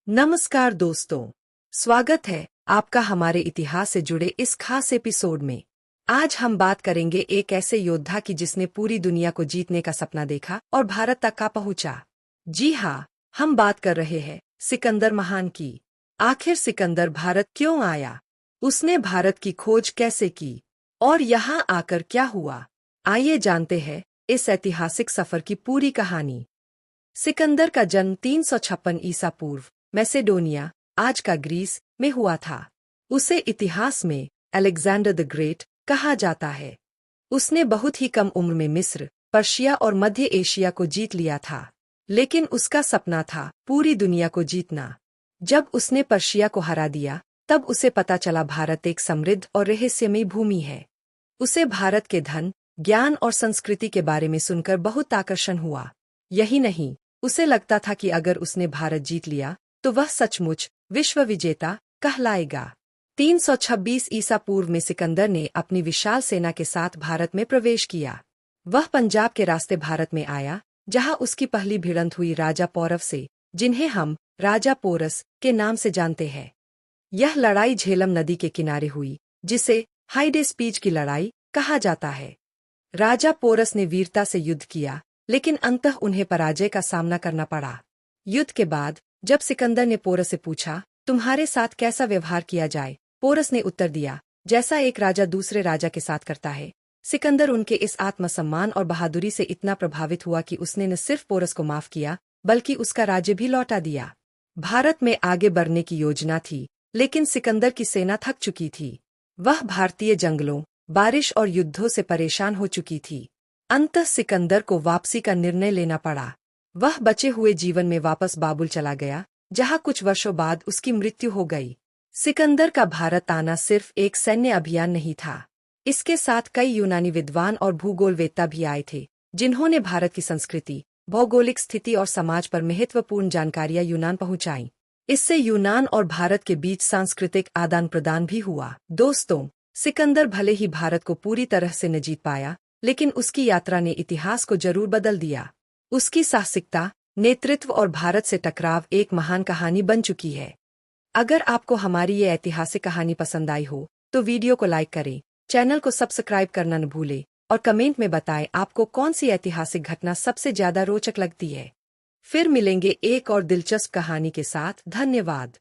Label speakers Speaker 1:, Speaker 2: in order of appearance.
Speaker 1: नमस्कार दोस्तों, स्वागत है आपका हमारे इतिहास से जुड़े इस खास एपिसोड में। आज हम बात करेंगे एक ऐसे योद्धा की जिसने पूरी दुनिया को जीतने का सपना देखा और भारत तक का पहुंचा। जी हाँ, हम बात कर रहे हैं सिकंदर महान की। आखिर सिकंदर भारत क्यों आया? उसने भारत की खोज कैसे की और यहाँ आकर क्या हुआ? आइए जानते हैं इस ऐतिहासिक सफर की पूरी कहानी। सिकंदर का जन्म 356 ईसा पूर्व मैसेडोनिया, आज का ग्रीस, में हुआ था। उसे इतिहास में अलेक्जेंडर द ग्रेट कहा जाता है। उसने बहुत ही कम उम्र में मिस्र, पर्शिया और मध्य एशिया को जीत लिया था। लेकिन उसका सपना था पूरी दुनिया को जीतना। जब उसने पर्शिया को हरा दिया, तब उसे पता चला भारत एक समृद्ध और रहस्यमयी भूमि है। उसे भारत के धन, ज्ञान और संस्कृति के बारे में सुनकर बहुत आकर्षण हुआ। यही नहीं, उसे लगता था कि अगर उसने भारत जीत लिया तो वह सचमुच विश्व विजेता कहलाएगा। 326 ईसा पूर्व में सिकंदर ने अपनी विशाल सेना के साथ भारत में प्रवेश किया। वह पंजाब के रास्ते भारत में आया, जहां उसकी पहली भिड़ंत हुई राजा पौरव से, जिन्हें हम राजा पोरस के नाम से जानते हैं। यह लड़ाई झेलम नदी के किनारे हुई, जिसे हाइडेस्पीज की लड़ाई कहा जाता है। राजा पोरस ने वीरता से युद्ध किया, लेकिन अंततः उन्हें पराजय का सामना करना पड़ा। युद्ध के बाद जब सिकंदर ने पोरस से पूछा, तुम्हारे साथ कैसा व्यवहार किया जाए, पोरस ने उत्तर दिया, जैसा एक राजा दूसरे राजा के साथ करता है। सिकंदर उनके इस आत्मसम्मान और बहादुरी से इतना प्रभावित हुआ कि उसने न सिर्फ पोरस को माफ किया, बल्कि उसका राज्य भी लौटा दिया। भारत में आगे बढ़ने की योजना थी, लेकिन सिकंदर की सेना थक चुकी थी। वह भारतीय जंगलों, बारिश और युद्धों से परेशान हो चुकी थी। अंततः सिकंदर को वापसी का निर्णय लेना पड़ा। वह बचे हुए जीवन में वापस बाबुल चला गया, जहां कुछ वर्षों बाद उसकी मृत्यु हो गई। सिकंदर का भारत आना सिर्फ एक सैन्य अभियान नहीं था। इसके साथ कई यूनानी विद्वान और भूगोलवेत्ता भी आए थे, जिन्होंने भारत की संस्कृति, भौगोलिक स्थिति और समाज पर महत्वपूर्ण जानकारियां यूनान पहुंचाईं। इससे यूनान और भारत के बीच सांस्कृतिक आदान प्रदान भी हुआ। दोस्तों, सिकंदर भले ही भारत को पूरी तरह से न जीत पाया, लेकिन उसकी यात्रा ने इतिहास को जरूर बदल दिया। उसकी साहसिकता, नेतृत्व और भारत से टकराव एक महान कहानी बन चुकी है। अगर आपको हमारी ये ऐतिहासिक कहानी पसंद आई हो, तो वीडियो को लाइक करें, चैनल को सब्सक्राइब करना न भूलें और कमेंट में बताएं आपको कौन सी ऐतिहासिक घटना सबसे ज्यादा रोचक लगती है। फिर मिलेंगे एक और दिलचस्प कहानी के साथ। धन्यवाद।